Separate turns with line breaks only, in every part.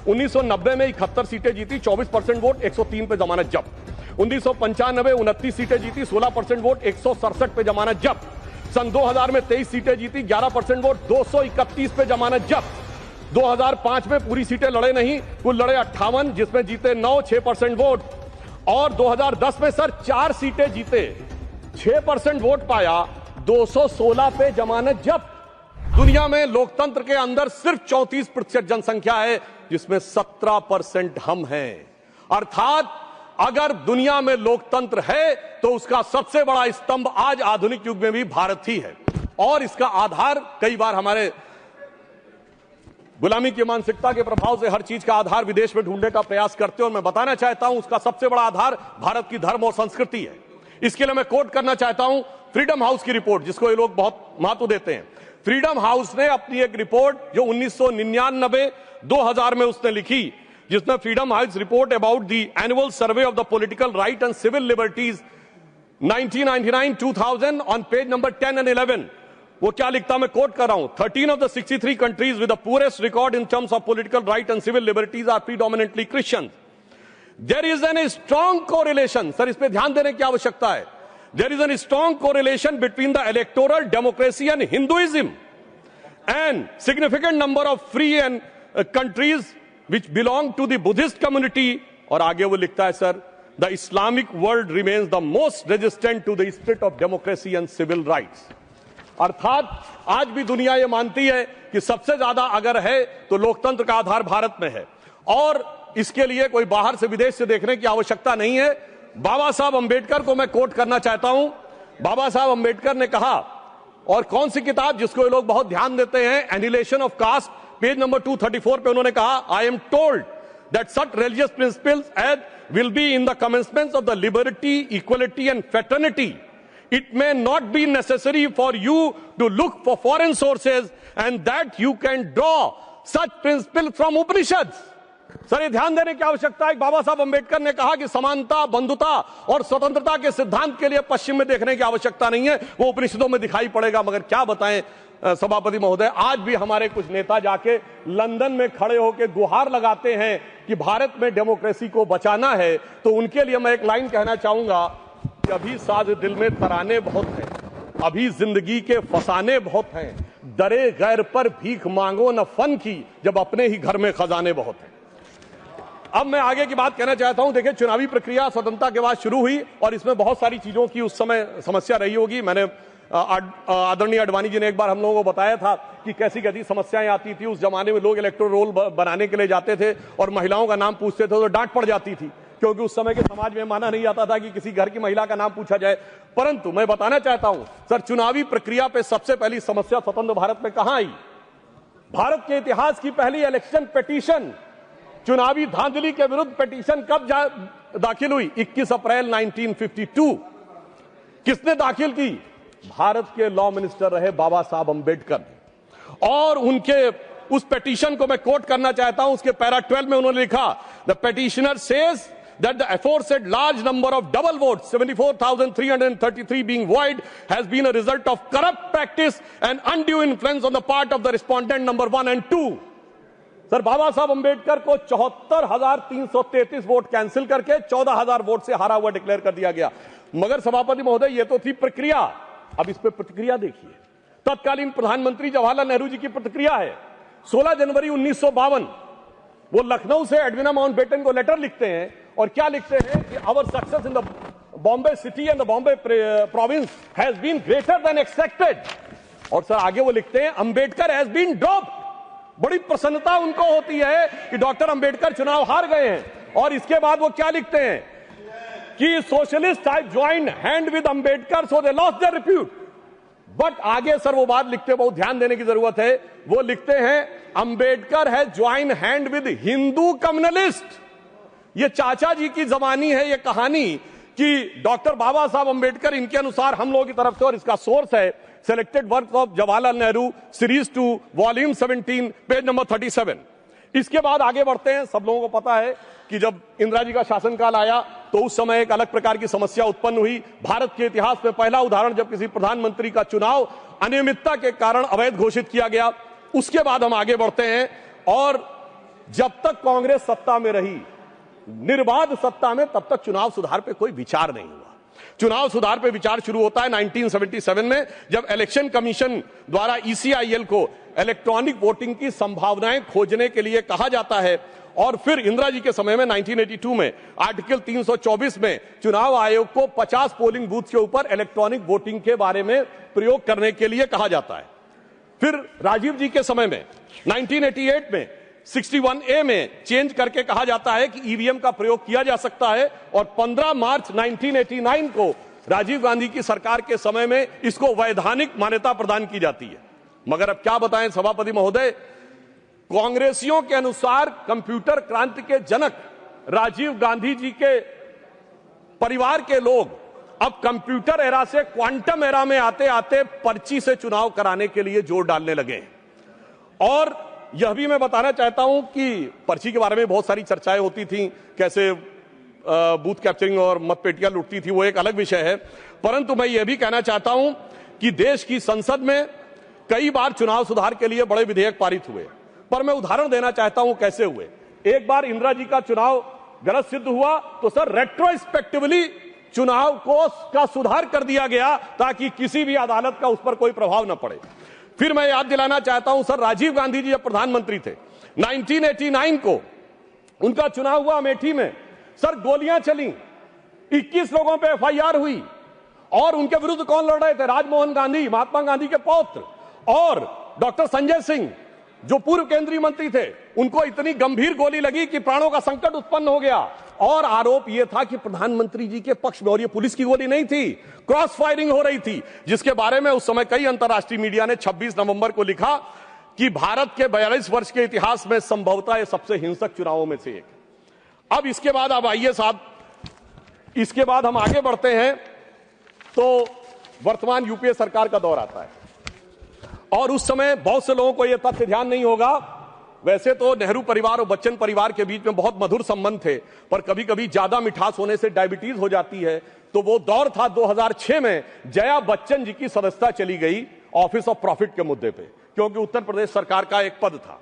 1990 में 71 सीटें जीती, 24% वोट, 103 पे जमानत जब्त। 1995 29 सीटें जीती, 16% वोट, 167 पे जमानत जब्त। सन 2000 में 23 सीटें जीती, 11% वोट, 231 पे जमानत जब्त। 2005 में पूरी सीटें लड़े नहीं, कुल लड़े 58, जिसमें जीते 9, 6% वोट। और 2010 में सर 4 सीटें जीते, 6% वोट पाया, 216 पे जमानत जब्त। दुनिया में लोकतंत्र के अंदर सिर्फ 34% जनसंख्या है, जिसमें 17% हम हैं। अर्थात अगर दुनिया में लोकतंत्र है तो उसका सबसे बड़ा स्तंभ आज आधुनिक युग में भी भारत ही है। और इसका आधार कई बार हमारे गुलामी की मानसिकता के प्रभाव से हर चीज का आधार विदेश में ढूंढने का प्रयास करते हैं, और मैं बताना चाहता हूं उसका सबसे बड़ा आधार भारत की धर्म और संस्कृति है। इसके लिए मैं कोट करना चाहता हूं फ्रीडम हाउस की रिपोर्ट, जिसको ये लोग बहुत महत्व देते हैं। फ्रीडम हाउस ने अपनी एक रिपोर्ट जो 1999-2000 में उसने लिखी, जिसमें freedom house report about the annual survey of the political right and civil liberties 1999-2000 on page number 10 and 11, वो क्या लिखता, मैं कोट कर रहा हूं, 13 of the 63 countries with the poorest record in terms of political right and civil liberties are predominantly Christians. There is a strong correlation, sir इस पे ध्यान देने की आवश्यकता है, there is a strong correlation between the electoral democracy and Hinduism, and significant number of free and countries which belong to the Buddhist community. और आगे वो लिखता है sir, the Islamic world remains the most resistant to the spirit of democracy and civil rights. अर्थात आज भी दुनिया ये मानती है कि सबसे ज्यादा अगर है तो लोकतंत्र का आधार भारत में है, और इसके लिए कोई बाहर से विदेश से देखने की आवश्यकता नहीं है। बाबा साहब अंबेडकर को मैं कोट करना चाहता हूं। बाबा साहब अंबेडकर ने कहा, और कौन सी किताब जिसको ये लोग बहुत ध्यान देते हैं, annihilation of caste, page number 234 पे उन्होंने कहा, I am told that such religious principles as will be in the commencements of the liberty, equality and fraternity. It may not be necessary for you to look for foreign sources, and that you can draw such principles from Upanishads. Sir ये ध्यान देने की आवश्यकता है। बाबा साहब अंबेडकर ने कहा कि समानता, बंधुता और स्वतंत्रता के सिद्धांत के लिए पश्चिम में देखने की आवश्यकता नहीं है, वो उपनिषदों में दिखाई पड़ेगा। मगर क्या बताएं सभापति महोदय, आज भी हमारे कुछ नेता जाके लंदन में खड़े होकर गुहार लगाते हैं कि भारत में डेमोक्रेसी को बचाना है। तो उनके लिए मैं एक लाइन कहना चाहूंगा कि अभी साज दिल में तराने बहुत हैं, अभी जिंदगी के फसाने बहुत हैं, डरे गैर पर भीख मांगो न फन की, जब अपने ही घर में खजाने बहुत हैं। अब मैं आगे की बात कहना चाहता हूं। देखिए, चुनावी प्रक्रिया स्वतंत्रता के बाद शुरू हुई, और इसमें बहुत सारी चीजों की उस समय समस्या रही होगी। मैंने आदरणीय आडवाणी जी ने एक बार हम लोगों को बताया था कि कैसी कैसी समस्याएं आती थी। उस जमाने में लोग इलेक्टोरल रोल बनाने के लिए जाते थे और महिलाओं का नाम पूछते थे तो डांट पड़ जाती थी, क्योंकि उस समय के समाज में माना नहीं आता था कि किसी घर की महिला का नाम पूछा जाए। परंतु मैं बताना चाहता हूं सर, चुनावी प्रक्रिया पे सबसे पहली समस्या स्वतंत्र भारत में कहां आई? भारत के इतिहास की पहली इलेक्शन पिटीशन, चुनावी धांधली के विरुद्ध पिटीशन कब दाखिल हुई? 21 अप्रैल 1952। किसने दाखिल की? भारत के लॉ मिनिस्टर रहे बाबा साहब अंबेडकर। और उनके उस पिटीशन को मैं कोट करना चाहता हूं। उसके पैरा 12 में उन्होंने लिखा, the petitioner says that the aforesaid large number of double votes, 74,333 being void, has been a result of corrupt practice and undue influence on the part of the respondent number 1 and 2. Sir, बाबा साहब अंबेडकर को 74,333 vote cancel करके 14,000 vote से हारा हुआ declare कर दिया गया। मगर सभापति महोदय, ये तो थी प्रक्रिया। अब इस पे प्रतिक्रिया देखिए। तत्कालीन प्रधानमंत्री जवाहरलाल नेहरू जी की प्रतिक्रिया है। 16 जनवरी 1952 वो लखनऊ से एडविना माउंटबेटन को लेटर लिखते हैं, और क्या लिखते हैं कि our success in the Bombay city and the Bombay province has been greater than expected. और सर आगे वो लिखते हैं, अंबेडकर हैज बीन ड्रॉप्ड। बड़ी प्रसन्नता उनको होती है कि डॉक्टर अंबेडकर चुनाव हार गए हैं। और इसके बाद वो क्या लिखते हैं कि socialist have joined hand with Ambedkar so they lost their repute. But आगे सर वो बात लिखते, बहुत ध्यान देने की जरूरत है। वो लिखते हैं, अंबेडकर है join hand with Hindu communalist. ये चाचा जी की जबानी है ये कहानी कि डॉक्टर बाबा साहब अंबेडकर इनके अनुसार हम लोगों की तरफ से, और इसका सोर्स है selected work of Jawaharlal Nehru series 2 volume 17 page number 37। इसके बाद आगे बढ़ते हैं। सब लोगों को पता है कि जब इंदिरा जी का शासनकाल आया तो उस समय एक अलग प्रकार की समस्या उत्पन्न हुई। भारत के इतिहास में पहला उदाहरण जब किसी प्रधानमंत्री का चुनाव अनियमितता के कारण अवैध घोषित किया गया। उसके बाद हम आगे बढ़ते हैं और जब तक कांग्रेस सत्ता में रही, निर्बाध सत्ता में, तब तक चुनाव सुधार पे कोई विचार नहीं हुआ। चुनाव सुधार पे विचार शुरू होता है 1977 में, जब इलेक्शन कमीशन द्वारा ECIL को इलेक्ट्रॉनिक वोटिंग की संभावनाएं खोजने के लिए कहा जाता है। और फिर इंदिरा जी के समय में 1982 में आर्टिकल 324 में चुनाव आयोग को 50 पोलिंग बूथ के ऊपर इलेक्ट्रॉनिक वोटिंग के बारे में प्रयोग करने के लिए कहा जाता है। फिर राजीव जी के समय में 1988 में 61A में चेंज करके कहा जाता है कि EVM का प्रयोग किया जा सकता है, और 15 मार्च 1989 को राजीव गांधी की सरकार के समय में इसको वैधानिक मान्यता प्रदान की जाती है। मगर अब क्या बताएं सभापति महोदय, कांग्रेसियों के अनुसार कंप्यूटर क्रांति के जनक राजीव गांधी जी के परिवार के लोग अब कंप्यूटर एरा से क्वांटम एरा में आते आते पर्ची से चुनाव कराने के लिए जोर डालने लगे। और यह भी मैं बताना चाहता हूं कि पर्ची के बारे में बहुत सारी चर्चाएं होती थी, कैसे बूथ कैप्चरिंग और मतपेटियां लुटती थी, वो एक अलग विषय है। परंतु मैं यह भी कहना चाहता हूं कि देश की संसद में कई बार चुनाव सुधार के लिए बड़े विधेयक पारित हुए, पर मैं उदाहरण देना चाहता हूं कैसे हुए। एक बार इंदिरा जी का चुनाव गलत सिद्ध हुआ तो सर रेट्रोस्पेक्टिवली चुनाव का सुधार कर दिया गया ताकि किसी भी अदालत का उस पर कोई प्रभाव न पड़े। फिर मैं याद दिलाना चाहता हूं सर, राजीव गांधी जी जब प्रधानमंत्री थे 1989 को उनका चुनाव हुआ अमेठी में, सर गोलियां चली, 21 लोगों पे FIR हुई, और उनके विरुद्ध कौन लड़ रहे थे? राजमोहन गांधी, महात्मा गांधी के पौत्र, और डॉक्टर संजय सिंह जो पूर्व केंद्रीय मंत्री थे, उनको इतनी गंभीर गोली लगी कि प्राणों का संकट उत्पन्न हो गया। और आरोप यह था कि प्रधानमंत्री जी के पक्ष में, और यह पुलिस की गोली नहीं थी, क्रॉस फायरिंग हो रही थी, जिसके बारे में उस समय कई अंतर्राष्ट्रीय मीडिया ने 26 नवंबर को लिखा कि भारत के 42 वर्ष के इतिहास में संभवतः यह सबसे हिंसक चुनावों में से एक। अब इसके बाद अब आइए साहब, इसके बाद हम आगे बढ़ते हैं तो वर्तमान UPA सरकार का दौर आता है। और उस समय बहुत से लोगों को यह तथ्य ध्यान नहीं होगा, वैसे तो नेहरू परिवार और बच्चन परिवार के बीच में बहुत मधुर संबंध थे, पर कभी कभी ज्यादा मिठास होने से डायबिटीज हो जाती है। तो वो दौर था 2006 में जया बच्चन जी की सदस्यता चली गई ऑफिस ऑफ प्रॉफिट के मुद्दे पे, क्योंकि उत्तर प्रदेश सरकार का एक पद था।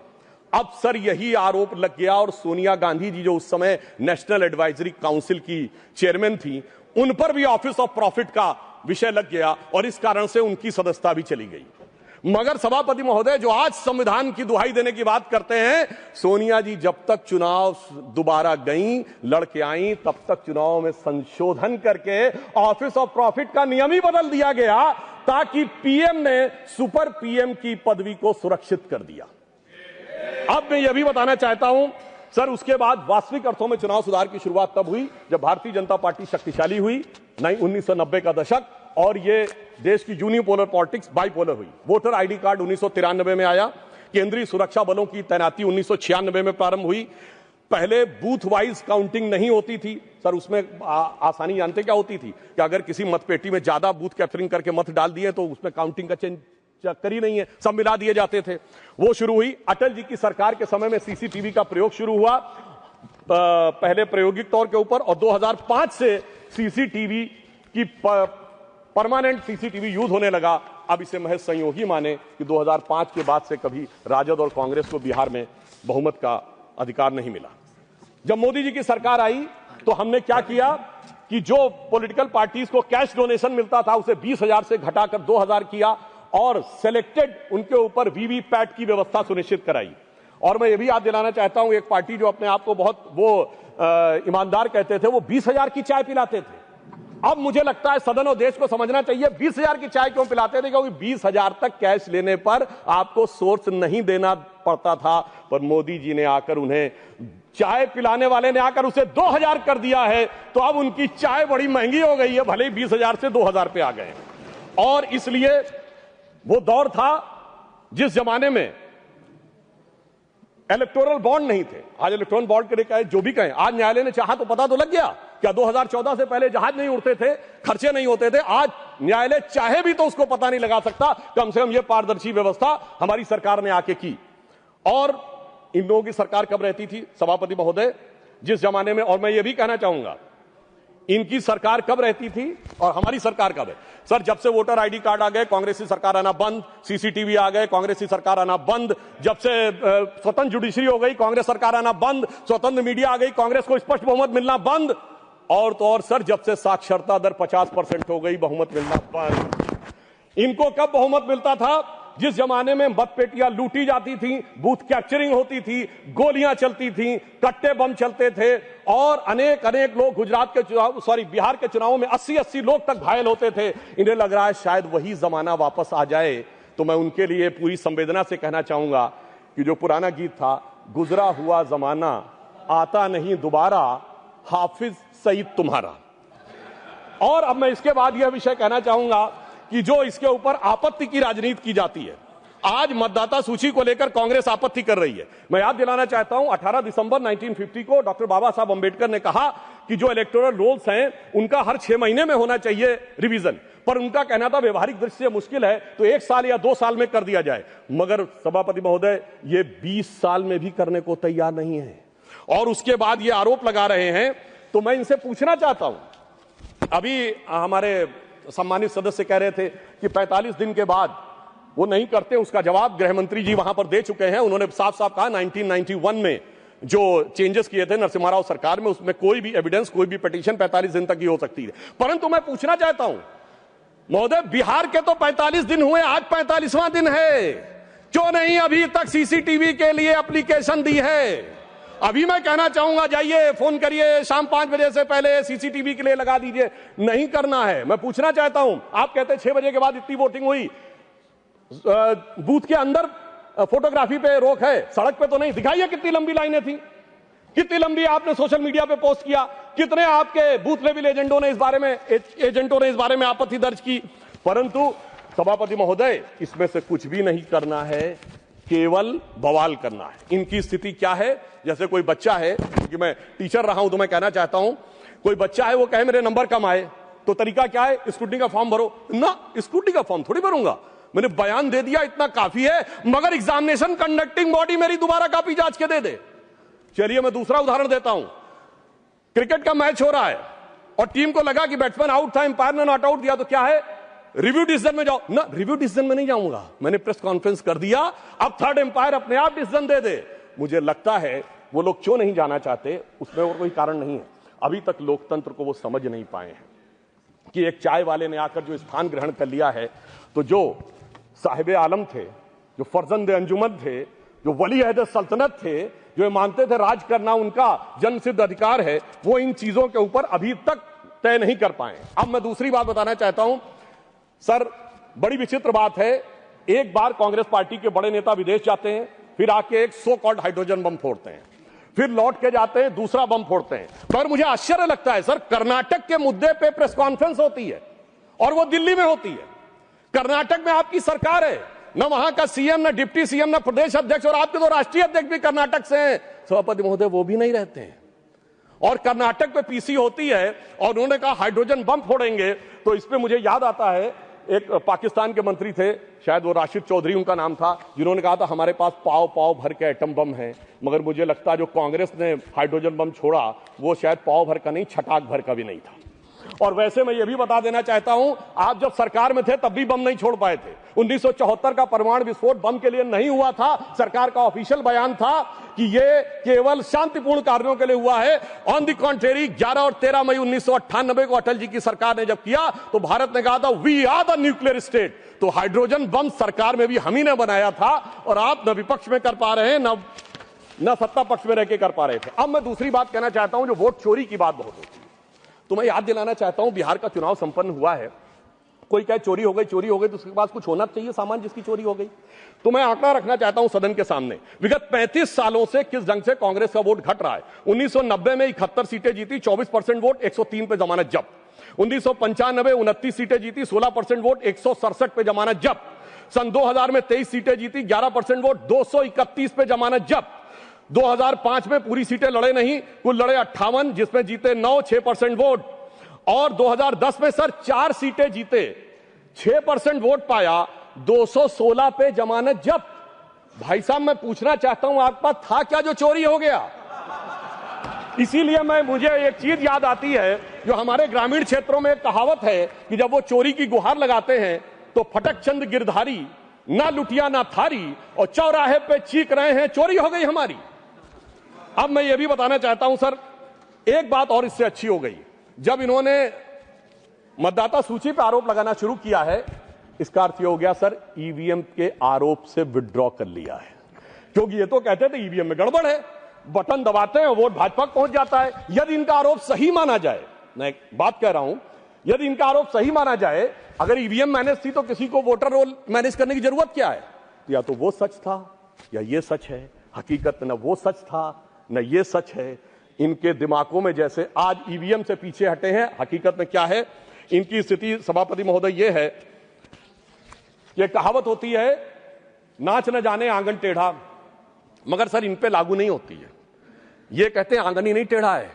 अब सर यही आरोप लग गया, और सोनिया गांधी जी जो उस समय नेशनल एडवाइजरी काउंसिल की चेयरमैन थी, उन पर भी ऑफिस ऑफ प्रॉफिट का विषय लग गया, और इस कारण से उनकी सदस्यता भी चली गई। मगर सभापति महोदय, जो आज संविधान की दुहाई देने की बात करते हैं, सोनिया जी जब तक चुनाव दोबारा गईं, लड़के आईं, तब तक चुनाव में संशोधन करके ऑफिस ऑफ प्रॉफिट का नियम ही बदल दिया गया, ताकि PM ने सुपर PM की पदवी को सुरक्षित कर दिया। अब मैं यह भी बताना चाहता हूं सर, उसके बाद वास्तविक अर्थों में चुनाव सुधार की शुरुआत तब हुई जब भारतीय जनता पार्टी शक्तिशाली हुई, 1990 का दशक, और ये देश की यूनिपोलर पॉलिटिक्स बाइपोलर हुई। वोटर ID कार्ड 1993 में आया, केंद्रीय सुरक्षा बलों की तैनाती 1996 में प्रारंभ हुई। पहले बूथ वाइज काउंटिंग नहीं होती थी सर, उसमें आसानी जानते क्या होती थी कि अगर किसी मतपेटी में ज्यादा बूथ कैप्चरिंग करके मत डाल दिए तो उसमें काउंटिंग का चक्कर ही नहीं है, सब मिला दिए जाते थे। वो शुरू हुई। अटल जी की सरकार के समय में CCTV का प्रयोग शुरू हुआ, पहले प्रायोगिक तौर के ऊपर, और 2005 से CCTV की परमानेंट CCTV यूज होने लगा। अब इसे महज संयोगी माने कि 2005 के बाद से कभी राजद और कांग्रेस को बिहार में बहुमत का अधिकार नहीं मिला। जब मोदी जी की सरकार आई तो हमने क्या किया कि जो पॉलिटिकल पार्टीज को कैश डोनेशन मिलता था उसे 20,000 से घटाकर 2,000 किया, और सिलेक्टेड उनके ऊपर VVPAT की व्यवस्था सुनिश्चित कराई। और मैं ये भी याद दिलाना चाहता हूं, एक पार्टी जो अपने आप को बहुत ईमानदार कहते थे, वो 20,000 की चाय पिलाते थे। अब मुझे लगता है सदन और देश को समझना चाहिए 20,000 की चाय क्यों पिलाते थे, क्योंकि 20,000 तक कैश लेने पर आपको सोर्स नहीं देना पड़ता था। पर मोदी जी ने आकर उन्हें, चाय पिलाने वाले ने आकर उसे 2,000 कर दिया है, तो अब उनकी चाय बड़ी महंगी हो गई है, भले ही 20,000 से 2,000 पे आ गए। और इसलिए वो दौर था जिस जमाने में इलेक्टोरल बॉन्ड नहीं थे। आज इलेक्ट्रॉन बॉन्ड के लिए कहे जो भी कहें, आज न्यायालय ने चाहा तो पता तो लग गया। क्या 2014 से पहले जहाज नहीं उड़ते थे, खर्चे नहीं होते थे? आज न्यायालय चाहे भी तो उसको पता नहीं लगा सकता। कम से कम यह पारदर्शी व्यवस्था हमारी सरकार ने आके की। और इन लोगों की सरकार कब रहती थी सभापति महोदय, जिस जमाने में, और मैं ये भी कहना चाहूंगा इनकी सरकार कब रहती थी और हमारी सरकार कब है। सर जब से वोटर आईडी कार्ड आ गए कांग्रेसी सरकार आना बंद, सीसीटीवी आ गए कांग्रेसी सरकार आना बंद, जब से स्वतंत्र जुडिशरी हो गई कांग्रेस सरकार आना बंद, स्वतंत्र मीडिया आ गई कांग्रेस को स्पष्ट बहुमत मिलना बंद, और तो और सर जब से साक्षरता दर 50% हो गई बहुमत मिलना बंद। इनको कब बहुमत मिलता था? जिस जमाने में मतपेटियां लूटी जाती थी, बूथ कैप्चरिंग होती थी, गोलियां चलती थी, कट्टे बम चलते थे और अनेक लोग गुजरात के चुनाव बिहार के चुनावों में 80 लोग तक घायल होते थे। इन्हें लग रहा है शायद वही जमाना वापस आ जाए। तो मैं उनके लिए पूरी संवेदना से कहना चाहूंगा कि जो पुराना गीत था, गुजरा हुआ जमाना आता नहीं दोबारा, हाफिज सईद तुम्हारा। और अब मैं इसके बाद यह विषय कहना चाहूंगा कि जो इसके ऊपर आपत्ति की राजनीति की जाती है, आज मतदाता सूची को लेकर कांग्रेस आपत्ति कर रही है। मैं याद दिलाना चाहता हूं 18 दिसंबर 1950 को डॉक्टर बाबा साहब अंबेडकर ने कहा कि जो इलेक्टोरल रोल्स हैं उनका हर 6 महीने में होना चाहिए रिवीजन, पर उनका कहना था व्यवहारिक दृष्टि से मुश्किल है तो 1 साल या 2 साल में कर दिया जाए। मगर सभापति महोदय ये 20 साल में भी करने को तैयार नहीं है और उसके बाद ये आरोप लगा रहे हैं। तो मैं इनसे पूछना चाहता हूं, अभी हमारे सम्मानित सदस्य कह रहे थे कि 45 दिन के बाद वो नहीं करते, उसका जवाब गृह मंत्री जी वहां पर दे चुके हैं। उन्होंने साफ साफ कहा 1991 में जो चेंजेस किए थे नरसिम्हा राव सरकार में, उसमें कोई भी एविडेंस, कोई भी पिटीशन 45 दिन तक ही हो सकती है। परंतु मैं पूछना चाहता हूं महोदय, बिहार के तो 45 दिन हुए, आज 45वां दिन है, क्यों नहीं अभी तक सीसीटीवी के लिए एप्लीकेशन दी है? अभी मैं कहना चाहूंगा जाइए फोन करिए, शाम 5 बजे से पहले सीसीटीवी के लिए लगा दीजिए। नहीं करना है। मैं पूछना चाहता हूं, आप कहते हैं 6 बजे के बाद इतनी वोटिंग हुई, बूथ के अंदर फोटोग्राफी पे रोक है, सड़क पे तो नहीं। दिखाइए कितनी लंबी लाइनें थी, कितनी लंबी आपने सोशल मीडिया पे पोस्ट किया, कितने आपके बूथ लेवल एजेंटों ने इस बारे में आपत्ति दर्ज की। परंतु सभापति महोदय इसमें से कुछ भी नहीं करना है, केवल बवाल करना है। इनकी स्थिति क्या है? जैसे कोई बच्चा है, क्योंकि मैं टीचर रहा हूं तो मैं कहना चाहता हूं, कोई बच्चा है वो कहे मेरे नंबर कम आए, तो तरीका क्या है? स्क्रूटनी का फॉर्म भरो ना। स्क्रूटनी का फॉर्म थोड़ी भरूंगा, मैंने बयान दे दिया इतना काफी है, मगर एग्जामिनेशन कंडक्टिंग बॉडी मेरी दोबारा कॉपी जांच के दे दे। चलिए मैं दूसरा उदाहरण देता हूं। क्रिकेट का मैच हो रहा है और टीम को लगा कि बैट्समैन आउट था, अंपायर ने नॉट आउट दिया, तो क्या है? रिव्यू डिसीजन में जाओ ना। रिव्यू डिसीजन में नहीं जाऊंगा, मैंने प्रेस कॉन्फ्रेंस कर दिया, अब थर्ड अंपायर अपने आप डिसीजन दे दे। मुझे लगता है वो लोग क्यों नहीं जाना चाहते, उसमें और कोई कारण नहीं है। अभी तक लोकतंत्र को वो समझ नहीं पाए हैं कि एक चाय वाले ने आकर जो स्थान ग्रहण कर लिया है, तो जो साहिब आलम थे, जो फर्जंद अंजुमन थे, जो वली अहद सल्तनत थे, जो मानते थे राज करना उनका जन्मसिद्ध अधिकार है, वो इन चीजों के ऊपर अभी तक तय नहीं कर पाए। अब मैं दूसरी बात बताना चाहता हूं सर, बड़ी विचित्र बात है, एक बार कांग्रेस पार्टी के बड़े नेता विदेश जाते हैं, फिर आके एक सो कॉल्ड हाइड्रोजन बम फोड़ते हैं, फिर लौट के जाते हैं दूसरा बम फोड़ते हैं। पर मुझे आश्चर्य लगता है सर, कर्नाटक के मुद्दे पे प्रेस कॉन्फ्रेंस होती है और वो दिल्ली में होती है। कर्नाटक में आपकी सरकार है, न वहां का सीएम, न डिप्टी सीएम, न प्रदेश अध्यक्ष, और आपके तो राष्ट्रीय अध्यक्ष भी कर्नाटक से हैं। सभापति महोदय वो भी नहीं रहते हैं और कर्नाटक पे पीसी होती है और उन्होंने कहा हाइड्रोजन बम फोड़ेंगे। तो इस पे मुझे याद आता है, एक पाकिस्तान के मंत्री थे, शायद वो राशिद चौधरी उनका नाम था, जिन्होंने कहा था हमारे पास पाव पाव भर के एटम बम है। मगर मुझे लगता है जो कांग्रेस ने हाइड्रोजन बम छोड़ा वो शायद पाव भर का नहीं, छटाक भर का भी नहीं था। और वैसे मैं ये भी बता देना चाहता हूं, आप जब सरकार में थे तब भी बम नहीं छोड़ पाए थे। 1974 का परमाणु विस्फोट बम के लिए नहीं हुआ था, सरकार का ऑफिशियल बयान था कि ये केवल शांतिपूर्ण कार्यों के लिए हुआ है। ऑन द कॉन्ट्रेरी 11 और 13 मई 1998 को अटल जी की सरकार ने जब किया तो भारत ने कहा था we are the nuclear state. तो हाइड्रोजन बम सरकार में भी हम ही ने बनाया था और आप न विपक्ष में कर पा रहे हैं न सत्ता पक्ष में रह के कर पा रहे थे। अब मैं दूसरी बात कहना चाहता हूं, जो वोट चोरी की बात बहुत होती है, तो मैं याद दिलाना चाहता हूं बिहार का चुनाव संपन्न हुआ है। कोई कहे चोरी हो गई तो उसके पास कुछ होना चाहिए सामान जिसकी चोरी हो गई। तो मैं आंकड़ा रखना चाहता हूं सदन के सामने, विगत 35 सालों से किस ढंग से कांग्रेस का वोट घट रहा है। 1990 में 71 सीटें जीती, 24% वोट, 103 पे जमानत जब्त। 1995 29 सीटें जीती, 16% वोट, 167 पे जमानत जब्त। सन 2000 में 23 सीटें जीती, 11% वोट, 231 पे जमानत जब्त। 2005 में पूरी सीटें लड़े नहीं, कुल लड़े 58, जिसमें जीते 9, 6% वोट। और 2010 में सर 4 सीटें जीते, 6% वोट पाया, 216 पे जमानत जब्त। भाई साहब मैं पूछना चाहता हूं आपके पास था क्या जो चोरी हो गया? इसीलिए मुझे एक चीज याद आती है जो हमारे ग्रामीण क्षेत्रों में एक कहावत है कि जब वो चोरी की गुहार लगाते हैं तो फटक चंद गिरधारी, ना लुटिया ना थारी, और चौराहे पे चीख रहे हैं चोरी हो गई हमारी। अब मैं ये भी बताना चाहता हूं सर, एक बात और इससे अच्छी हो गई, जब इन्होंने मतदाता सूची पर आरोप लगाना शुरू किया है, इसका अर्थ ये हो गया सर ईवीएम के आरोप से विड्रॉ कर लिया है। क्योंकि ये तो कहते थे ईवीएम में गड़बड़ है, बटन दबाते हैं वोट भाजपा को पहुंच जाता है। यदि इनका आरोप सही माना जाए, मैं एक बात कह रहा हूं, यदि इनका आरोप सही माना जाए, अगर ईवीएम मैनेज थी तो किसी को वोटर रोल मैनेज करने की जरूरत क्या है? या तो वो सच था या ये सच है। हकीकत न वो सच था न ये सच है। इनके दिमागों में जैसे आज ईवीएम से पीछे हटे हैं, हकीकत में क्या है इनकी स्थिति सभापति महोदय ये है, ये कहावत होती है नाच न जाने आंगन टेढ़ा, मगर सर इन पे लागू नहीं होती है। ये कहते हैं आंगन ही नहीं टेढ़ा है,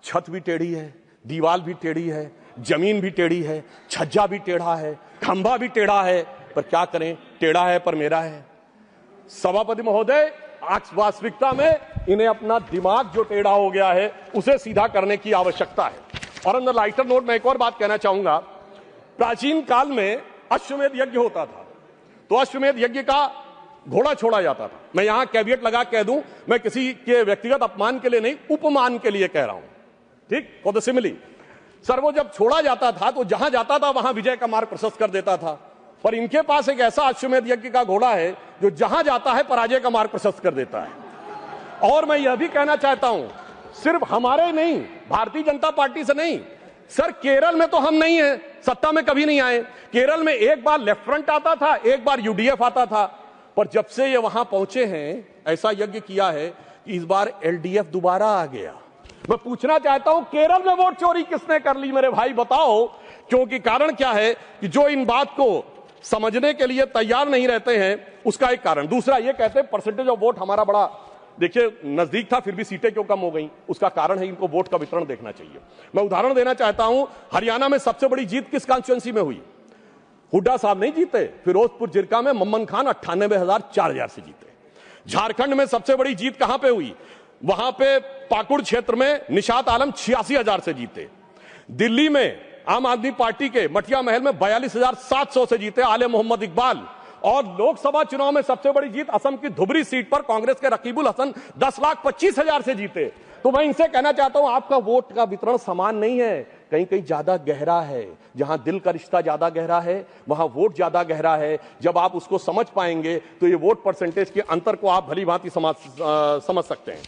छत भी टेढ़ी है, दीवार भी टेढ़ी है, जमीन भी टेढ़ी है, छज्जा भी टेढ़ा है, खंभा भी टेढ़ा है, पर क्या करें, टेढ़ा है पर मेरा है। सभापति महोदय, वास्तविकता में इन्हें अपना दिमाग जो टेढ़ा हो गया है उसे सीधा करने की आवश्यकता है। और ऑन द लाइटर नोट मैं एक और बात कहना चाहूंगा, प्राचीन काल में अश्वमेध यज्ञ होता था, तो अश्वमेध यज्ञ का घोड़ा छोड़ा जाता था। मैं यहां कैवियट लगा कह दूं, मैं किसी के व्यक्तिगत अपमान के लिए नहीं, उपमान के लिए कह रहा हूं, ठीक, फॉर द सिमिली। सर वो जब छोड़ा जाता था तो जहां जाता था वहां विजय का मार्ग प्रशस्त कर देता था, पर इनके पास एक ऐसा अश्वमेध यज्ञ का घोड़ा है जो जहां जाता है पराजय का मार्ग प्रशस्त कर देता है। और मैं यह भी कहना चाहता हूं, सिर्फ हमारे नहीं, भारतीय जनता पार्टी से नहीं, सर केरल में तो हम नहीं है, सत्ता में कभी नहीं आए। केरल में एक बार लेफ्ट फ्रंट आता था, एक बार यूडीएफ आता था, पर जब से ये वहां पहुंचे हैं ऐसा यज्ञ किया है कि इस बार एलडीएफ दोबारा आ गया। मैं पूछना चाहता हूं केरल में वोट चोरी किसने कर ली मेरे भाई बताओ? क्योंकि कारण क्या है कि जो इन बात को समझने के लिए तैयार नहीं रहते हैं, उसका एक कारण। दूसरा ये कहते हैं परसेंटेज ऑफ वोट हमारा बड़ा, देखिए नजदीक था फिर भी सीटें क्यों कम हो गई, उसका कारण है इनको वोट का वितरण देखना चाहिए। मैं उदाहरण देना चाहता हूं, हरियाणा में सबसे बड़ी जीत किस कॉन्स्टिट्यूएंसी में हुई? हुड्डा साहब नहीं जीते, फिरोजपुर जिरका में मम्मन खान 98,000 से जीते। झारखंड में सबसे बड़ी जीत कहां पे हुई? वहां पे पाकुड़ क्षेत्र में निशात आलम 86,000 से जीते। दिल्ली में आम आदमी पार्टी के मटिया महल में 42,700 से जीते आले मोहम्मद इकबाल। और लोकसभा चुनाव में सबसे बड़ी जीत असम की धुबरी सीट पर कांग्रेस के रकीबुल हसन 10,25,000 से जीते। तो मैं इनसे कहना चाहता हूं आपका वोट का वितरण समान नहीं है, कहीं कहीं ज्यादा गहरा है। जहां दिल का रिश्ता ज्यादा गहरा है वहां वोट ज्यादा गहरा है। जब आप उसको समझ पाएंगे तो ये वोट परसेंटेज के अंतर को आप भली भांति समझ सकते हैं।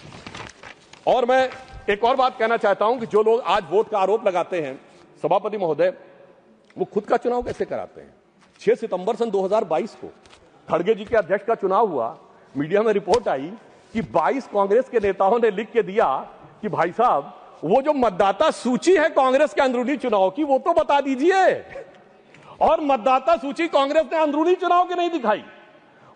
और मैं एक और बात कहना चाहता हूं कि जो लोग आज वोट का आरोप लगाते हैं सभापति महोदय, वो खुद का चुनाव कैसे कराते हैं? 6 सितंबर सन 2022 को खड़गे जी के अध्यक्ष का चुनाव हुआ, मीडिया में रिपोर्ट आई कि 22 कांग्रेस के नेताओं ने लिख के दिया कि भाई साहब वो जो मतदाता सूची है कांग्रेस के अंदरूनी चुनाव की वो तो बता दीजिए। और मतदाता सूची कांग्रेस ने अंदरूनी चुनाव की नहीं दिखाई।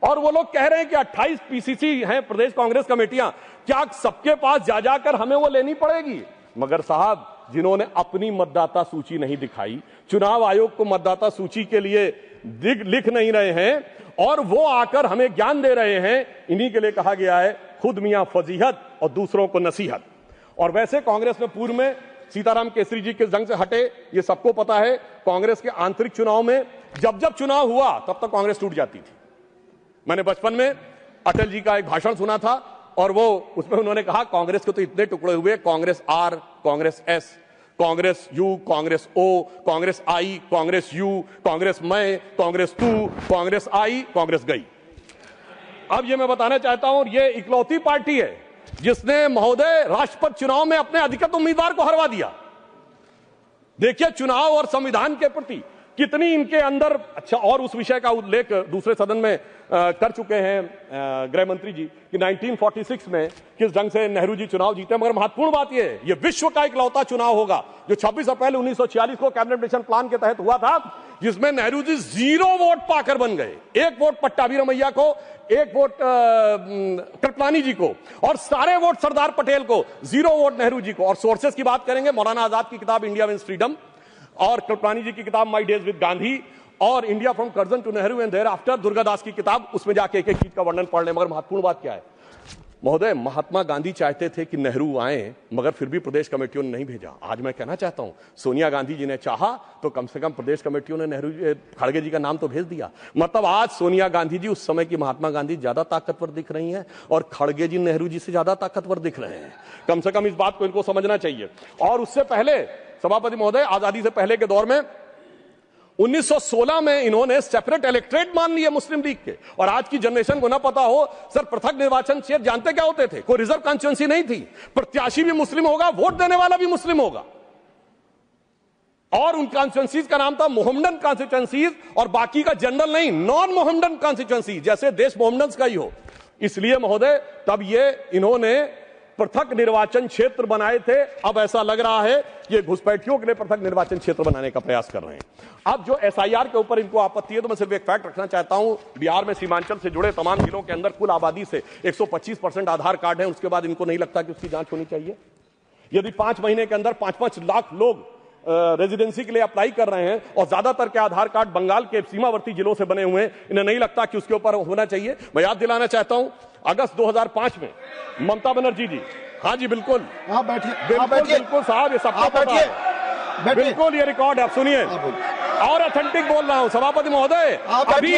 और वो लोग कह रहे हैं कि 28 पीसीसी हैं प्रदेश कांग्रेस कमेटियां, क्या सबके पास जा जाकर हमें वो लेनी पड़ेगी? मगर साहब जिन्होंने अपनी मतदाता सूची नहीं दिखाई, चुनाव आयोग को मतदाता सूची के लिए लिख नहीं रहे हैं और वो आकर हमें ज्ञान दे रहे हैं, इन्हीं के लिए कहा गया है खुद मियां फजीहत और दूसरों को नसीहत। और वैसे कांग्रेस में पूर्व में सीताराम केसरी जी किस ढंग से हटे ये सबको पता है। कांग्रेस के आंतरिक चुनाव में जब जब चुनाव हुआ तब तक कांग्रेस टूट जाती थी। मैंने बचपन में अटल जी का एक भाषण सुना था और वो उसमें उन्होंने कहा कांग्रेस के तो इतने टुकड़े हुए, Congress R, Congress S, Congress U, Congress O, Congress I, Congress U, Congress मैं, कांग्रेस तू, कांग्रेस आई, कांग्रेस गई। अब ये मैं बताना चाहता हूं, ये इकलौती पार्टी है जिसने महोदय राष्ट्रपति चुनाव में अपने अधिकृत उम्मीदवार को हरवा दिया। देखिए चुनाव और संविधान के प्रति कितनी इनके अंदर, अच्छा और उस विषय का उल्लेख दूसरे सदन में कर चुके हैं गृह मंत्री जी कि 1946 में किस ढंग से नेहरू जी चुनाव जीते। मगर महत्वपूर्ण बात यह है, यह विश्व का इकलौता चुनाव होगा जो 26 अप्रैल 1946 को कैबिनेट मिशन प्लान के तहत हुआ था, जिसमें नेहरू जी 0 वोट पाकर बन गए। 1 वोट पट्टाभी रमैया को, 1 वोट कृपलानी जी को और सारे वोट सरदार पटेल को, 0 वोट नेहरू जी को। और सोर्सेस की बात करेंगे, मौलाना आजाद की किताब इंडिया विंस फ्रीडम और कृपलानी जी की किताब माई डेज विद गांधी और India from Curzon to Nehru and thereafter Durgadas की किताब, उसमें जाके एक एक चीज का वर्णन पढ़ लें। मगर महत्वपूर्ण बात क्या है, महोदय, महात्मा गांधी चाहते थे कि नेहरू आए, मगर फिर भी प्रदेश कमेटियों ने नहीं भेजा। आज मैं कहना चाहता हूं, सोनिया गांधी जी ने चाहा तो कम से कम प्रदेश कमेटियों ने खड़गे जी का नाम तो भेज दिया। मतलब आज सोनिया गांधी जी उस समय की महात्मा गांधी ज्यादा ताकतवर दिख रही हैं और खड़गे जी नेहरू जी से ज्यादा ताकतवर दिख रहे हैं। कम से कम इस बात को इनको समझना चाहिए। और उससे पहले सभापति महोदय, आजादी से पहले के दौर में 1916 में इन्होंने सेपरेट इलेक्ट्रेट मान लिए मुस्लिम लीग के। और आज की जनरेशन को ना पता हो, सर पृथक निर्वाचन क्षेत्र जानते क्या होते थे? कोई रिजर्व कॉन्स्टिट्यूंसी नहीं थी। प्रत्याशी भी मुस्लिम होगा, वोट देने वाला भी मुस्लिम होगा। और उन कॉन्स्टिट्यूंसीज का नाम था मोहम्मडन कॉन्स्टिट्यूंसीज, और बाकी का जनरल नहीं, नॉन मोहम्मडन कॉन्स्टिट्यूंसी, जैसे देश मोहम्मडन का ही हो। इसलिए महोदय तब ये इन्होंने पृथक निर्वाचन क्षेत्र बनाए थे। अब ऐसा लग रहा है कि घुसपैठियों के लिए पृथक निर्वाचन क्षेत्र बनाने का प्रयास कर रहे हैं। अब जो एसआईआर के ऊपर इनको आपत्ति है, तो मैं सिर्फ एक फैक्ट रखना चाहता हूं। बिहार में सीमांचल से जुड़े तमाम जिलों के अंदर कुल आबादी से 125% आधार कार्ड है। उसके बाद इनको नहीं लगता कि उसकी जांच होनी चाहिए। यदि 5 महीने के अंदर 5-5 लाख लोग रेजिडेंसी के लिए अप्लाई कर रहे हैं और ज्यादातर के आधार कार्ड बंगाल के सीमावर्ती जिलों से बने हुए हैं, इन्हें नहीं लगता कि उसके ऊपर होना चाहिए। मैं याद दिलाना चाहता हूं, अगस्त 2005 में ममता बनर्जी जी, हाँ जी बिल्कुल, बिल्कुल साहब, ये सबको पता है, बिल्कुल ये रिकॉर्ड है, आप सुनिए, और ऑथेंटिक बोल रहा हूं सभापति महोदय।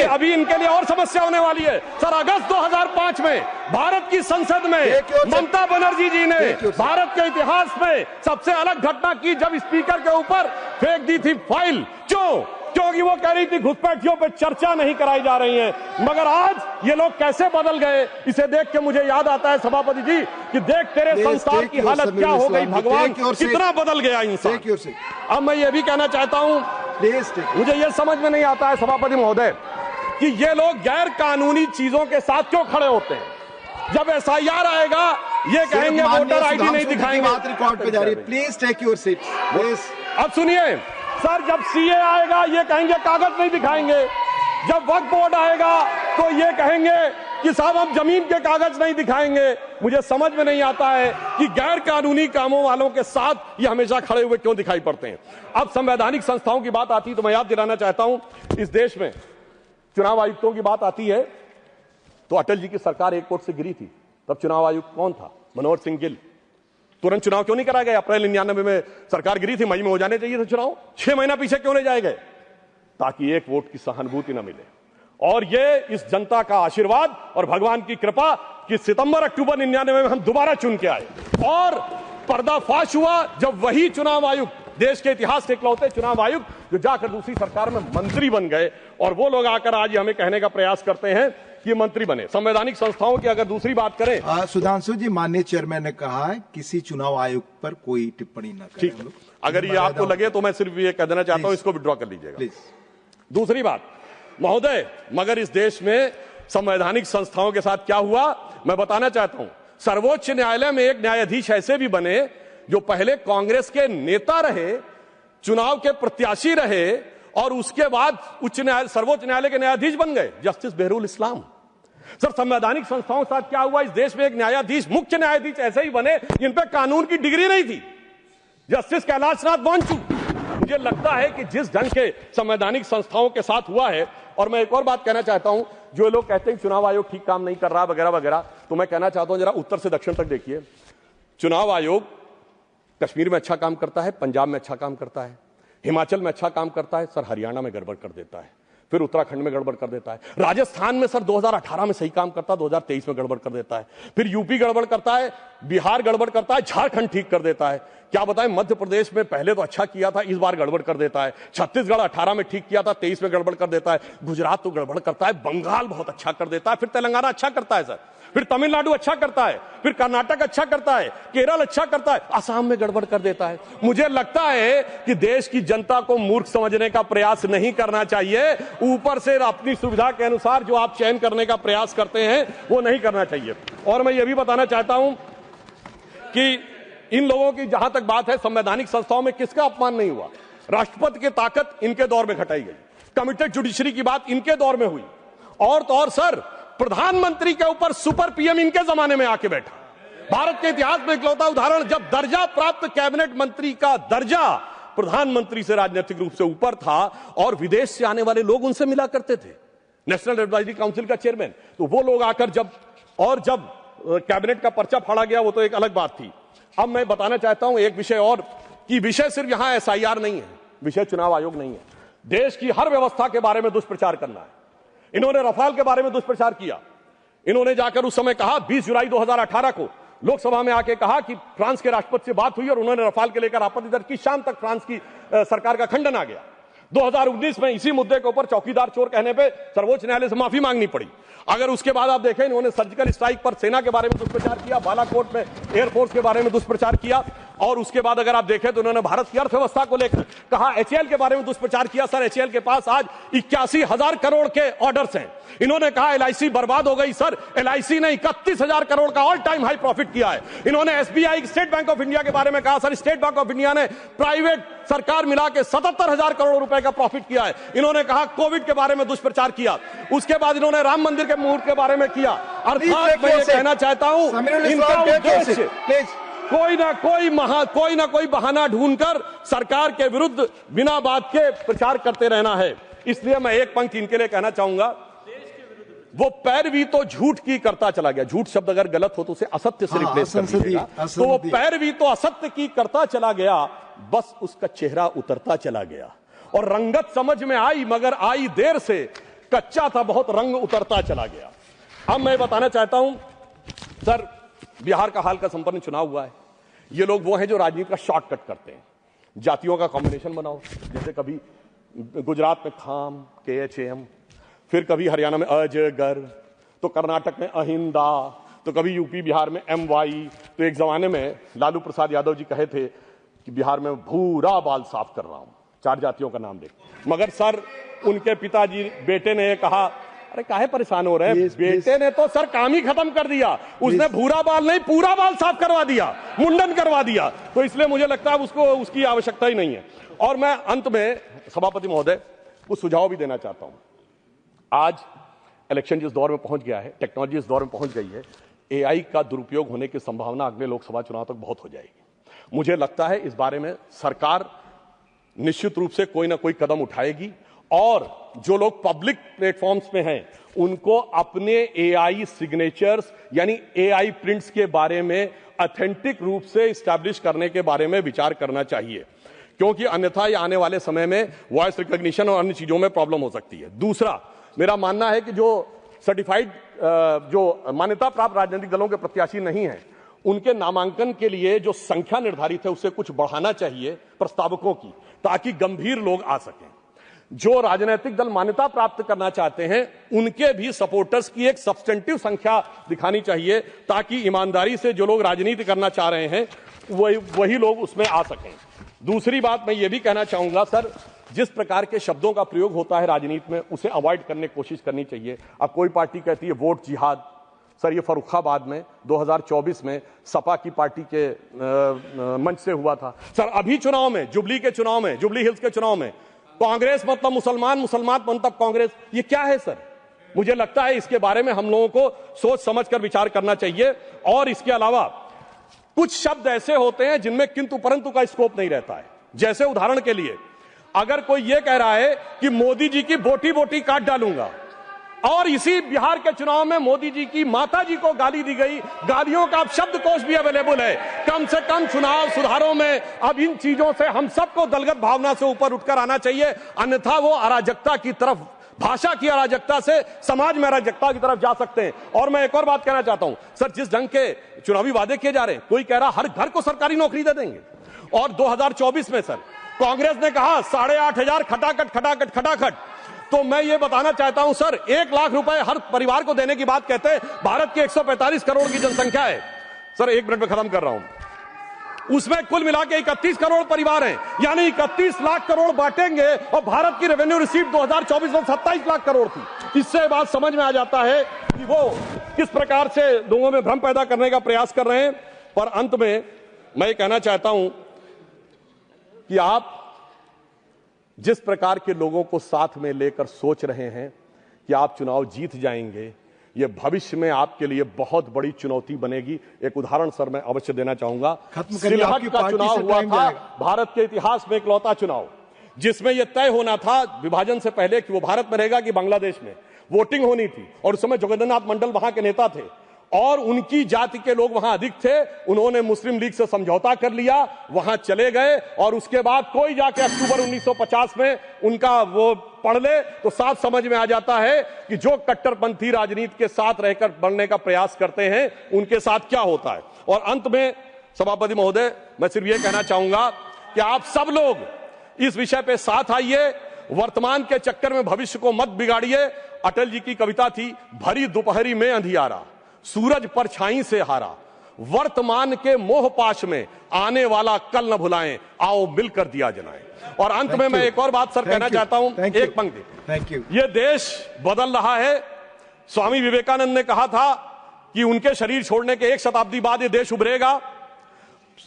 अभी इनके लिए और समस्या होने वाली है। सर अगस्त 2005 में भारत की संसद में ममता बनर्जी जी ने भारत के इतिहास में सबसे अलग घटना की, जब स्पीकर के ऊपर फेंक दी थी फाइल। क्योंकि वो कह रही थी घुसपैठियों पे चर्चा नहीं कराई जा रही है। मगर आज ये लोग कैसे बदल गए, इसे देख के मुझे याद आता है सभापति जी कि देख तेरे संसार की हालत क्या हो गई, भगवान कितना बदल गया इंसान। अब मैं ये भी कहना चाहता हूं, मुझे ये समझ में नहीं आता है सभापति महोदय कि ये लोग गैर कानूनी चीजों के साथ क्यों खड़े होते हैं। जब एसआईआर आएगा ये कहेंगे वोटर आईडी नहीं दिखाएंगे।
रिकॉर्ड पे जा रही है, प्लीज टेक योर सीट।
अब सुनिए सर, जब सीए आएगा ये कहेंगे कागज नहीं दिखाएंगे। जब वक्फ बोर्ड आएगा तो ये कहेंगे कि साहब हम जमीन के कागज नहीं दिखाएंगे। मुझे समझ में नहीं आता है कि गैर कानूनी कामों वालों के साथ ये हमेशा खड़े हुए क्यों दिखाई पड़ते हैं। अब संवैधानिक संस्थाओं की बात आती है तो मैं याद दिलाना चाहता हूं, इस देश में चुनाव आयुक्तों की बात आती है तो अटल जी की सरकार एक वोट से गिरी थी। तब चुनाव आयुक्त कौन था? मनोहर सिंह गिल। तुरंत चुनाव क्यों नहीं कराया गया? अप्रैल 99 में सरकार गिरी थी, मई में हो जाने चाहिए थे चुनाव। 6 महीना पीछे क्यों ले जाए गए? ताकि एक वोट की सहानुभूति न मिले। और ये इस जनता का आशीर्वाद और भगवान की कृपा कि सितंबर अक्टूबर 99 में हम दोबारा चुन के आए। और पर्दाफाश हुआ जब वही चुनाव आयुक्त, देश के इतिहास के इकलौते चुनाव आयुक्त, जो जाकर दूसरी सरकार में मंत्री बन गए, और वो लोग आकर आज हमें कहने का प्रयास करते हैं कि मंत्री बने। संवैधानिक संस्थाओं की अगर दूसरी बात करें,
सुधांशु जी, माननीय चेयरमैन ने कहा है किसी चुनाव आयुक्त पर कोई टिप्पणी न करें।
ठीक, अगर ये आपको लगे तो मैं सिर्फ ये कह देना चाहता हूं, इसको विड्रॉ कर लीजिएगा। दूसरी बात महोदय, मगर इस देश में संवैधानिक संस्थाओं के साथ क्या हुआ मैं बताना चाहता हूं। सर्वोच्च न्यायालय में एक न्यायाधीश ऐसे भी बने जो पहले कांग्रेस के नेता रहे, चुनाव के प्रत्याशी रहे, और उसके बाद सर्वोच्च न्यायालय के न्यायाधीश बन गए, जस्टिस बेहरुल इस्लाम। सर संवैधानिक संस्थाओं के साथ क्या हुआ? इस देश में एक न्यायाधीश, मुख्य न्यायाधीश ऐसे ही बने जिन पे कानून की डिग्री नहीं थी, जस्टिस कैलाशनाथ वांचू। मुझे लगता है कि जिस ढंग के संवैधानिक संस्थाओं के साथ हुआ है, और मैं एक और बात कहना चाहता हूं, जो लोग कहते हैं चुनाव आयोग ठीक काम नहीं कर रहा वगैरह वगैरह, तो मैं कहना चाहता हूं जरा उत्तर से दक्षिण तक देखिए। चुनाव आयोग कश्मीर में अच्छा काम करता है, पंजाब में अच्छा काम करता है, हिमाचल में अच्छा काम करता है, सर हरियाणा में गड़बड़ कर देता है, फिर उत्तराखंड में गड़बड़ कर देता है, राजस्थान में सर 2018 में सही काम करता है, 2023 में गड़बड़ कर देता है, फिर यूपी गड़बड़ करता है, बिहार गड़बड़ करता है, झारखंड ठीक कर देता है। क्या बताएं, मध्य प्रदेश में पहले तो अच्छा किया था, इस बार गड़बड़ कर देता है। छत्तीसगढ़ 18 में ठीक किया था, 23 में गड़बड़ कर देता है। गुजरात तो गड़बड़ करता है, बंगाल बहुत अच्छा कर देता है, फिर तेलंगाना अच्छा करता है सर, फिर तमिलनाडु अच्छा करता है, फिर कर्नाटक अच्छा करता है, केरल अच्छा करता है, असम में गड़बड़ कर देता है। मुझे लगता है कि देश की जनता को मूर्ख समझने का प्रयास नहीं करना चाहिए। ऊपर से अपनी सुविधा के अनुसार जो आप चयन करने का प्रयास करते हैं वो नहीं करना चाहिए। और मैं ये भी बताना चाहता हूं कि इन लोगों की जहां तक बात है, संवैधानिक संस्थाओं में किसका अपमान नहीं हुआ? राष्ट्रपति की ताकत इनके दौर में घटाई गई, कमिटेड जुडिशरी की बात इनके दौर में हुई, और तो और सर प्रधानमंत्री के ऊपर सुपर पीएम इनके जमाने में आके बैठा। भारत के इतिहास में इकलौता उदाहरण, जब दर्जा प्राप्त कैबिनेट मंत्री का दर्जा प्रधानमंत्री से राजनीतिक रूप से ऊपर था और विदेश से आने वाले लोग उनसे मिला करते थे, नेशनल एडवाइजरी काउंसिल का चेयरमैन, तो वो लोग आकर जब कैबिनेट का पर्चा फाड़ा गया, वो तो एक अलग बात थी। अब मैं बताना चाहता हूं एक विषय और, कि विषय सिर्फ यहां एसआईआर नहीं है, विषय चुनाव आयोग नहीं है। देश की हर व्यवस्था के बारे में दुष्प्रचार करना है। इन्होंने रफाल के बारे में दुष्प्रचार किया। इन्होंने जाकर उस समय कहा, 20 जुलाई 2018 को लोकसभा में आके कहा कि फ्रांस के राष्ट्रपति से बात हुई और उन्होंने रफाल के लेकर आपत्ति दर्ज की। शाम तक फ्रांस की सरकार का खंडन आ गया। 2019 में इसी मुद्दे के ऊपर चौकीदार चोर कहने पे सर्वोच्च न्यायालय से माफी मांगनी पड़ी। अगर उसके बाद आप देखें, इन्होंने सर्जिकल स्ट्राइक पर सेना के बारे में दुष्प्रचार किया, बालाकोट में एयरफोर्स के बारे में दुष्प्रचार किया, और उसके बाद अगर आप देखें तो उन्होंने भारत की अर्थव्यवस्था को लेकर कहा, एचएएल के बारे में दुष्प्रचार किया। सर, एचएएल के पास आज 81,000 करोड़ के ऑर्डर्स हैं। इन्होंने कहा एलआईसी बर्बाद हो गई। सर, एलआईसी ने 31,000 करोड़ का ऑल टाइम हाई प्रॉफिट किया है। इन्होंने SBI, state bank of India के बारे में कहा। Sir, state bank of India ने प्राइवेट सरकार मिला के 77,000 करोड़ रुपए का प्रॉफिट किया है। इन्होंने कहा कोविड के बारे में दुष्प्रचार किया। उसके बाद इन्होंने राम मंदिर के मुहूर्त के बारे में किया। अर्थात मैं ये कहना चाहता हूं, इनका उद्देश्य कोई ना कोई बहाना ढूंढकर सरकार के विरुद्ध बिना बात के प्रचार करते रहना है। इसलिए मैं एक पंक्ति इनके लिए कहना चाहूंगा, वो पैरवी तो झूठ की करता चला गया। झूठ शब्द अगर गलत हो तो उसे असत्य से रिप्लेस कर दीजिएगा। तो वो पैरवी तो असत्य की करता चला गया, बस उसका चेहरा उतरता चला गया। और रंगत समझ में आई, मगर आई देर से, कच्चा था बहुत, रंग उतरता चला गया। अब मैं बताना चाहता हूं, सर, बिहार का हाल का संपन्न चुनाव हुआ है। ये लोग वो हैं जो राजनीति का शॉर्टकट करते हैं। जातियों का कॉम्बिनेशन बनाओ, जैसे कभी गुजरात में खाम, KHAM, फिर कभी हरियाणा में अजगर, तो कर्नाटक में अहिंदा, तो कभी यूपी बिहार में MY। तो एक जमाने में लालू प्रसाद यादव जी कहे थे कि बिहार में भूरा बाल साफ कर रहा हूं, 4 जातियों का नाम देख। मगर सर, उनके पिताजी बेटे ने कहा, अरे काहे परेशान हो रहे हैं? बेटे ने तो सर काम ही खत्म कर दिया। उसने भूरा बाल नहीं, पूरा बाल साफ करवा दिया, मुंडन करवा दिया। तो इसलिए मुझे लगता है उसको उसकी आवश्यकता ही नहीं है। और मैं अंत में सभापति महोदय कुछ सुझाव भी देना चाहता हूं। आज इलेक्शन जिस दौर में पहुंच गया है, टेक्नोलॉजी इस दौर में पहुंच गई है, AI का दुरुपयोग होने की संभावना अगले लोकसभा चुनाव तक बहुत हो जाएगी। मुझे लगता है इस बारे में सरकार निश्चित रूप से कोई ना कोई कदम उठाएगी, और जो लोग पब्लिक प्लेटफॉर्म्स पे हैं उनको अपने AI सिग्नेचर्स यानी AI प्रिंट्स के बारे में ऑथेंटिक रूप से स्टैब्लिश करने के बारे में विचार करना चाहिए, क्योंकि अन्यथा ये आने वाले समय में वॉइस रिकॉग्निशन और अन्य चीजों में प्रॉब्लम हो सकती है। दूसरा, मेरा मानना है कि जो सर्टिफाइड, जो मान्यता प्राप्त राजनीतिक दलों के प्रत्याशी नहीं हैं, उनके नामांकन के लिए जो संख्या निर्धारित है उससे कुछ बढ़ाना चाहिए प्रस्तावकों की, ताकि गंभीर लोग आ सकें। जो राजनीतिक दल मान्यता प्राप्त करना चाहते हैं उनके भी सपोर्टर्स की एक सब्सटेंटिव संख्या दिखानी चाहिए, ताकि ईमानदारी से जो लोग राजनीति करना चाह रहे हैं वही लोग उसमें आ सकें। दूसरी बात मैं ये भी कहना चाहूंगा, सर, जिस प्रकार के शब्दों का प्रयोग होता है राजनीति में उसे अवॉइड करने की कोशिश करनी चाहिए। अब कोई पार्टी कहती है वोट जिहाद, सर ये फर्रुखाबाद में 2024 में सपा की पार्टी के मंच से हुआ था। सर, अभी चुनाव में, जुबली के चुनाव में, जुबली हिल्स के चुनाव में, कांग्रेस मतलब मुसलमान, मुसलमान मतलब कांग्रेस, ये क्या है सर? मुझे लगता है इसके बारे में हम लोगों को सोच समझकर विचार करना चाहिए। और इसके अलावा कुछ शब्द ऐसे होते हैं जिनमें किंतु परंतु का स्कोप नहीं रहता है। जैसे उदाहरण के लिए, अगर कोई यह कह रहा है कि मोदी जी की बोटी बोटी काट डालूंगा, और इसी बिहार के चुनाव में मोदी जी की माता जी को गाली दी गई, गालियों का अब शब्दकोश भी अवेलेबल है। कम से कम चुनाव सुधारों में अब इन चीजों से हम सबको दलगत भावना से ऊपर उठकर आना चाहिए, अन्यथा वो अराजकता की तरफ, भाषा की अराजकता से समाज में अराजकता की तरफ जा सकते हैं। और मैं एक और बात कहना चाहता हूं, सर, जिस ढंग के चुनावी वादे किए जा रहे हैं, कोई कह रहा हर घर को सरकारी नौकरी दे देंगे, और 2024 में सर कांग्रेस ने कहा 8,500 खटाखट खटाखट खटाखट। तो मैं ये बताना चाहता हूं सर, 1 लाख रुपए हर परिवार को देने की बात कहते हैं। भारत की 145 करोड़ की जनसंख्या है सर, 1 मिनट में खत्म कर रहा हूं। उसमें कुल मिला के 31 करोड़ परिवार हैं, यानी 31 लाख करोड़ बांटेंगे, और भारत की रेवेन्यू रिसीव 2024 में 27 लाख करोड़ थी। इससे बात समझ में आ जाता है कि वो किस प्रकार से लोगों में भ्रम पैदा करने का प्रयास कर रहे हैं। पर अंत में मैं ये कहना चाहता हूं कि आप जिस प्रकार के लोगों को साथ में लेकर सोच रहे हैं कि आप चुनाव जीत जाएंगे, ये भविष्य में आपके लिए बहुत बड़ी चुनौती बनेगी। एक उदाहरण सर मैं अवश्य देना चाहूंगा। सिलहट का चुनाव हुआ था, भारत के इतिहास में इकलौता चुनाव जिसमें यह तय होना था विभाजन से पहले कि वो भारत में रहेगा कि बांग्लादेश में। वोटिंग होनी थी, और उस समय जोगेंद्र नाथ मंडल वहां के नेता थे। और उनकी जाति के लोग वहां अधिक थे। उन्होंने मुस्लिम लीग से समझौता कर लिया, वहां चले गए, और उसके बाद कोई जाके अक्टूबर 1950 में उनका वो पढ़ ले तो साफ समझ में आ जाता है कि जो कट्टरपंथी राजनीति के साथ रहकर बढ़ने का प्रयास करते हैं उनके साथ क्या होता है। और अंत में सभापति महोदय, मैं सिर्फ ये कहना चाहूंगा कि आप सब लोग इस विषय पे साथ आइए, वर्तमान के चक्कर में भविष्य को मत बिगाड़िए। अटल जी की कविता थी, भरी दोपहरी में अंधियारा, सूरज परछाई से हारा, वर्तमान के मोह पाश में आने वाला कल न भुलाएं, आओ मिलकर दिया जलाएं। और अंत में मैं एक और बात सर कहना चाहता हूं, एक पंक्ति।
Thank you.
ये देश बदल रहा है। स्वामी विवेकानंद ने कहा था कि उनके शरीर छोड़ने के 1 शताब्दी बाद ये देश उभरेगा।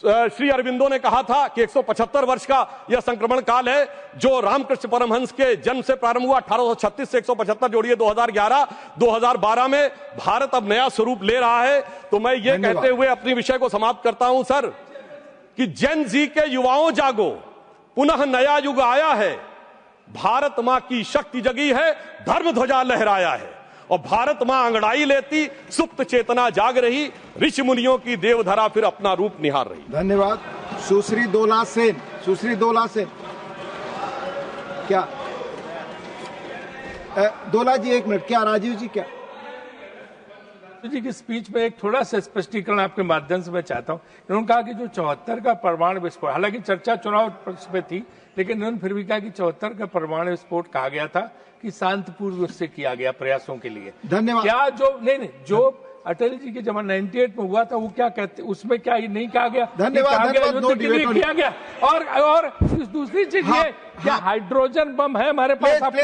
श्री अरविंदो ने कहा था कि 175 वर्ष का यह संक्रमण काल है जो रामकृष्ण परमहंस के जन्म से प्रारंभ हुआ 1836 से 175 जोड़िए 2011, 2012 में भारत अब नया स्वरूप ले रहा है। तो मैं ये कहते हुए अपनी विषय को समाप्त करता हूं सर कि जेन जी के युवाओं जागो, पुनः नया युग आया है, भारत मां की शक्ति जगी है, धर्म ध्वजा लहराया है, और भारत मां अंगड़ाई लेती, सुप्त चेतना जाग रही, ऋषि मुनियों की देवधरा फिर अपना रूप निहार रही।
धन्यवाद। सुश्री दोला सेन, सुश्री दोला सेन, क्या दोला जी 1 मिनट, क्या राजीव जी क्या
जी की स्पीच में एक थोड़ा सा स्पष्टीकरण आपके माध्यम से मैं चाहता हूं। उन्होंने कहा कि जो 74 का परमाणु विस्फोट, हालांकि चर्चा चुनाव पक्ष में थी, लेकिन उन्होंने फिर भी कहा कि 74 का परमाणु विस्फोट कहा गया था कि शांतिपूर्व से किया गया प्रयासों के लिए।
धन्यवाद।
क्या जो नहीं जो अटल जी के जब 98 में हुआ था वो क्या कहते, उसमें क्या नहीं कहा गया?
धन्यवाद।
किया गया। और दूसरी चीज ये क्या हाइड्रोजन बम है हमारे पास? आप